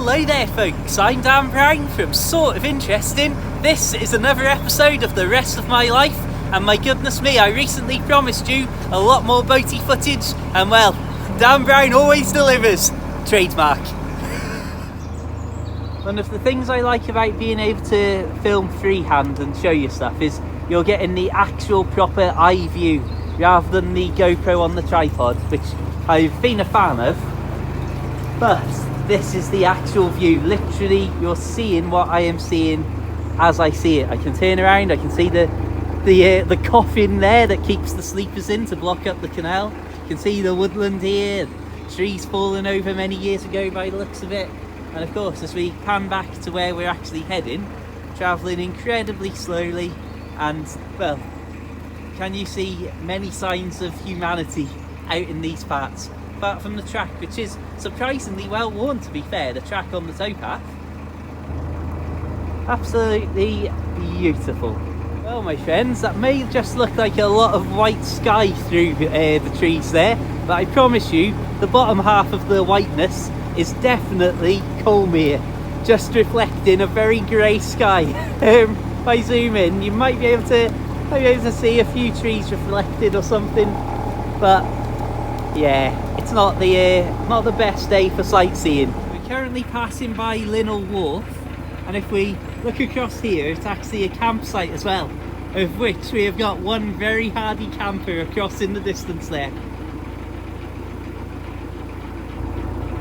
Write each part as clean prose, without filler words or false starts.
Hello there folks, I'm Dan Brown from Sort of Interesting. This is another episode of The Rest of My Life, and my goodness me, I recently promised you a lot more boaty footage, and well, Dan Brown always delivers. Trademark. One of the things I like about being able to film freehand and show you stuff is you're getting the actual proper eye view rather than the GoPro on the tripod, which I've been a fan of, but this is the actual view. Literally, you're seeing what I am seeing as I see it. I can turn around, I can see the coffin there that keeps the sleepers in to block up the canal. You can see the woodland here, trees fallen over many years ago by the looks of it. And of course, as we pan back to where we're actually heading, travelling incredibly slowly, and well, can you see many signs of humanity out in these parts? Apart from the track, which is surprisingly well worn, to be fair, the track on the towpath. Absolutely beautiful. Well, my friends, that may just look like a lot of white sky through the trees there, but I promise you, the bottom half of the whiteness is definitely Colmere, just reflecting a very grey sky. If I zoom in, you might be able to see a few trees reflected or something, but yeah, it's not the best day for sightseeing. We're currently passing by Linnell Wharf, and if we look across here, it's actually a campsite as well, of which we have got one very hardy camper across in the distance there.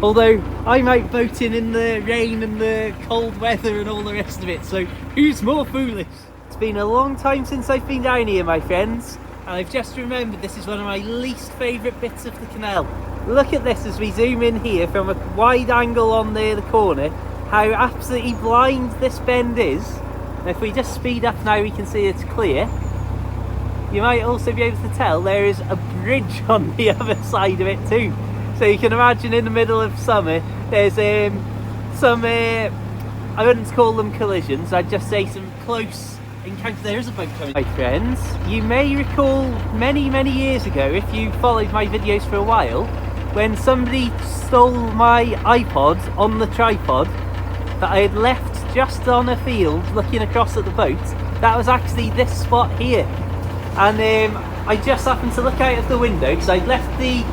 Although I'm out boating in the rain and the cold weather and all the rest of it, so who's more foolish? It's been a long time since I've been down here, my friends, and I've just remembered this is one of my least favourite bits of the canal. Look at this as we zoom in here from a wide angle on the corner, how absolutely blind this bend is. And if we just speed up now, we can see it's clear. You might also be able to tell there is a bridge on the other side of it too. So you can imagine in the middle of summer, there's some, I wouldn't call them collisions, I'd just say some close encounter. There is a boat coming. My friends, you may recall many years ago, if you followed my videos for a while, when somebody stole my iPod on the tripod that I had left just on a field looking across at the boat. That was actually this spot here, and I just happened to look out of the window because I'd left the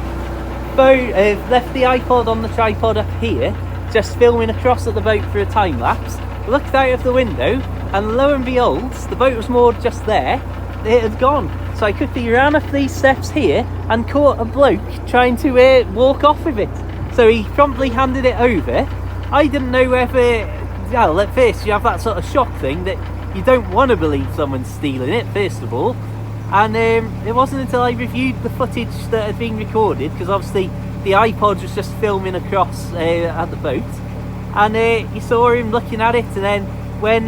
iPod on the tripod up here, just filming across at the boat for a time lapse. Looked out of the window, and lo and behold, the boat was moored just there. It had gone. So I quickly ran up these steps here and caught a bloke trying to walk off with it. So he promptly handed it over. I didn't know whether, well, at first you have that sort of shock thing that you don't want to believe someone's stealing it, first of all. And it wasn't until I reviewed the footage that had been recorded, because obviously the iPod was just filming across at the boat, and you saw him looking at it, and then when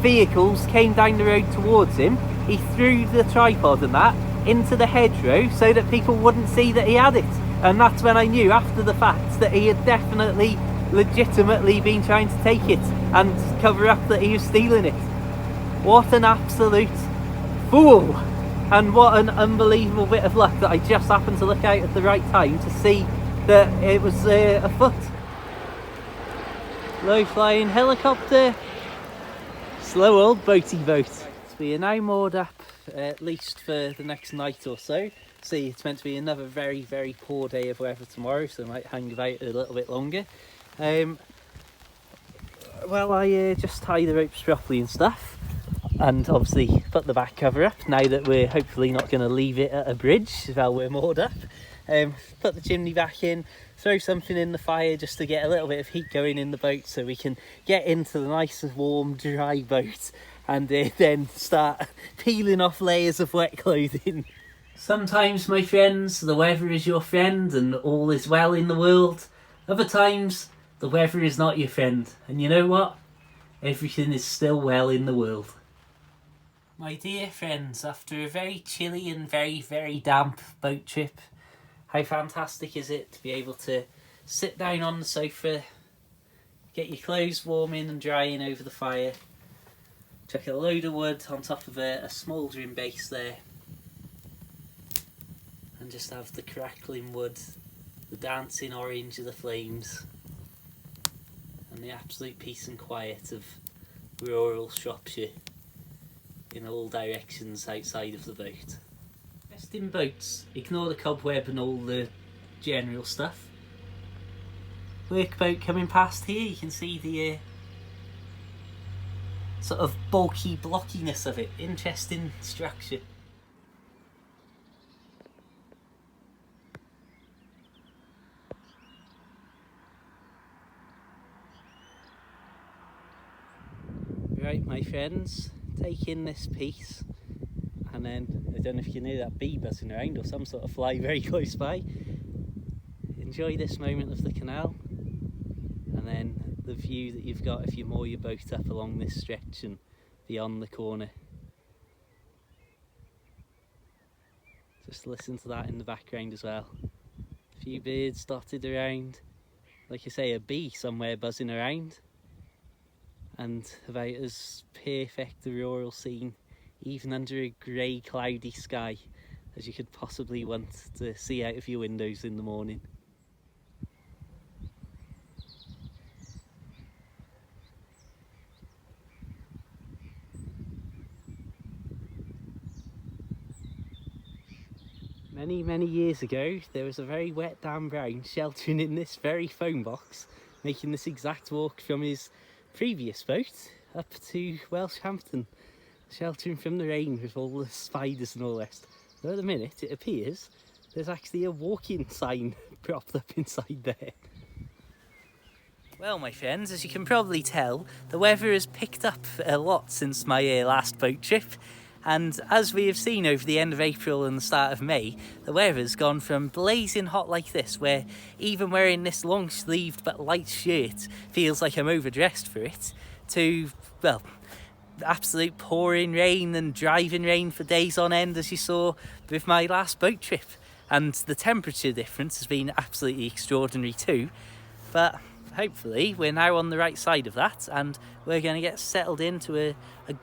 vehicles came down the road towards him, he threw the tripod and that into the hedgerow so that people wouldn't see that he had it. And that's when I knew, after the fact, that he had definitely, legitimately been trying to take it and cover up that he was stealing it. What an absolute fool! And what an unbelievable bit of luck that I just happened to look out at the right time to see that it was afoot. Low flying helicopter, slow old boaty boat. We are now moored up, at least for the next night or so. See, it's meant to be another very poor day of weather tomorrow, so I might hang about a little bit longer. Well, I just tie the ropes properly and stuff, and obviously put the back cover up now that we're hopefully not going to leave it at a bridge while we're moored up. Put the chimney back in, throw something in the fire just to get a little bit of heat going in the boat so we can get into the nice warm dry boat, and then start peeling off layers of wet clothing. Sometimes, my friends, the weather is your friend and all is well in the world. Other times, the weather is not your friend, and you know what? Everything is still well in the world. My dear friends, after a very chilly and very damp boat trip, how fantastic is it to be able to sit down on the sofa, get your clothes warming and drying over the fire, chuck a load of wood on top of a smouldering base there, and just have the crackling wood, the dancing orange of the flames. the absolute peace and quiet of rural Shropshire in all directions outside of the boat. Best in boats, ignore the cobweb and all the general stuff. Workboat coming past here, you can see the sort of bulky blockiness of it. Interesting structure. Right, my friends, take in this piece, and then I don't know if you can hear that bee buzzing around or some sort of fly very close by. Enjoy this moment of the canal, and then the view that you've got if you moor your boat up along this stretch and beyond the corner. Just listen to that in the background as well. A few birds dotted around, like I say, a bee somewhere buzzing around. And about as perfect a rural scene, even under a grey cloudy sky, as you could possibly want to see out of your windows in the morning. Many, many years ago, there was a very wet Dan Brown sheltering in this very phone box, making this exact walk from his previous boat up to Welshhampton, sheltering from the rain with all the spiders and all the rest. Though at the minute it appears there's actually a walk-in sign propped up inside there. Well, my friends, as you can probably tell, the weather has picked up a lot since my last boat trip, and as we have seen over the end of April and the start of May, the weather's gone from blazing hot like this, where even wearing this long sleeved but light shirt feels like I'm overdressed for it, to, well, absolute pouring rain and driving rain for days on end, as you saw with my last boat trip. And the temperature difference has been absolutely extraordinary too, but hopefully we're now on the right side of that and we're going to get settled into a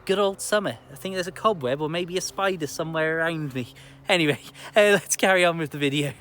good old summer. I think there's a cobweb or maybe a spider somewhere around me. Anyway, let's carry on with the video.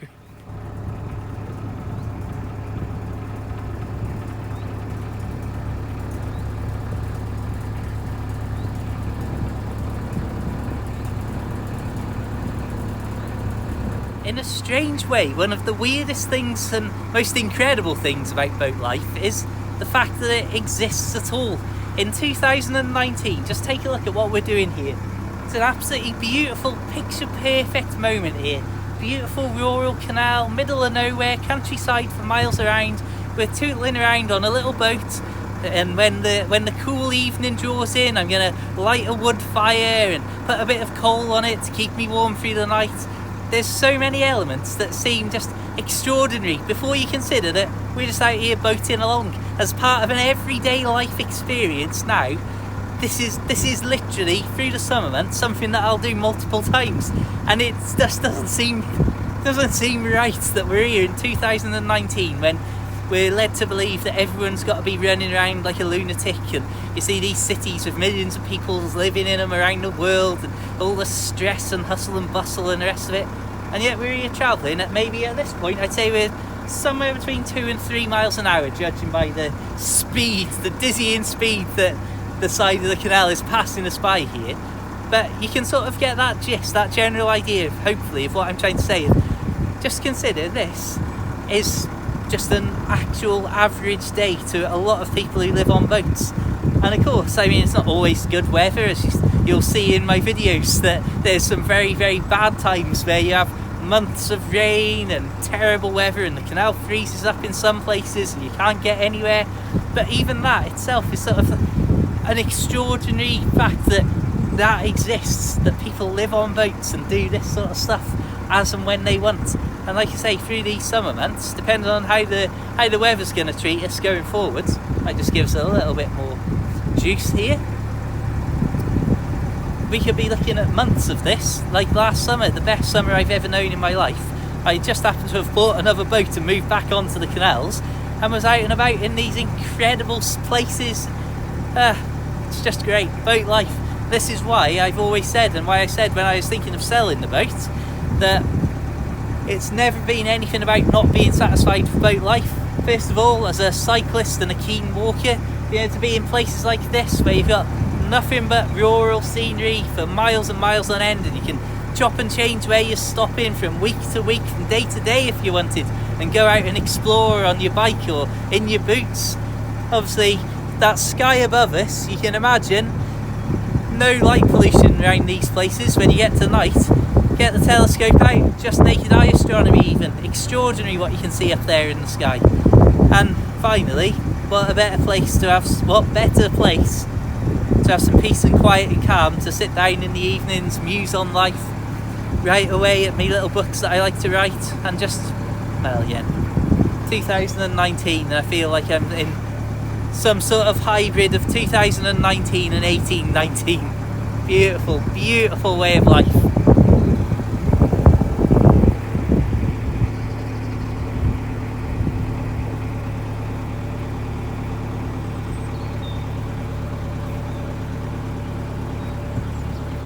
In a strange way, one of the weirdest things and most incredible things about boat life is the fact that it exists at all. In 2019, just take a look at what we're doing here. It's an absolutely beautiful, picture-perfect moment here. Beautiful rural canal, middle of nowhere, countryside for miles around. We're tootling around on a little boat, and when the cool evening draws in, I'm going to light a wood fire and put a bit of coal on it to keep me warm through the night. There's so many elements that seem just extraordinary before you consider that we're just out here boating along as part of an everyday life experience now. This is literally, through the summer months, something that I'll do multiple times, and it just doesn't seem right that we're here in 2019 when we're led to believe that everyone's got to be running around like a lunatic, and you see these cities with millions of people living in them around the world and all the stress and hustle and bustle and the rest of it, and yet we're here travelling at maybe, at this point, I'd say we're somewhere between 2 and 3 miles an hour, judging by the speed, the dizzying speed that the side of the canal is passing us by here. But you can sort of get that gist, that general idea, hopefully, of what I'm trying to say. Just consider this is just an actual average day to a lot of people who live on boats. And of course, I mean, it's not always good weather, as you'll see in my videos, that there's some very, very bad times where you have months of rain and terrible weather and the canal freezes up in some places and you can't get anywhere. But even that itself is sort of an extraordinary fact that exists, that people live on boats and do this sort of stuff as and when they want. And like I say, through these summer months, depending on how the weather's going to treat us going forwards, might just give us a little bit more juice here. We could be looking at months of this, like last summer, the best summer I've ever known in my life. I just happened to have bought another boat and moved back onto the canals and was out and about in these incredible places. It's just great, boat life. This is why I've always said, and why I said when I was thinking of selling the boat, that it's never been anything about not being satisfied with boat life. First of all, as a cyclist and a keen walker, being able to be in places like this where you've got nothing but rural scenery for miles and miles on end, and you can chop and change where you're stopping from week to week, from day to day if you wanted, and go out and explore on your bike or in your boots. Obviously, that sky above us, you can imagine no light pollution around these places. When you get to night, get the telescope out, just naked eye astronomy even. Extraordinary what you can see up there in the sky. And finally, what better place to have some peace and quiet and calm, to sit down in the evenings, muse on life, write away at me little books that I like to write, and just, well, yeah, 2019, and I feel like I'm in some sort of hybrid of 2019 and 1819. Beautiful, beautiful way of life.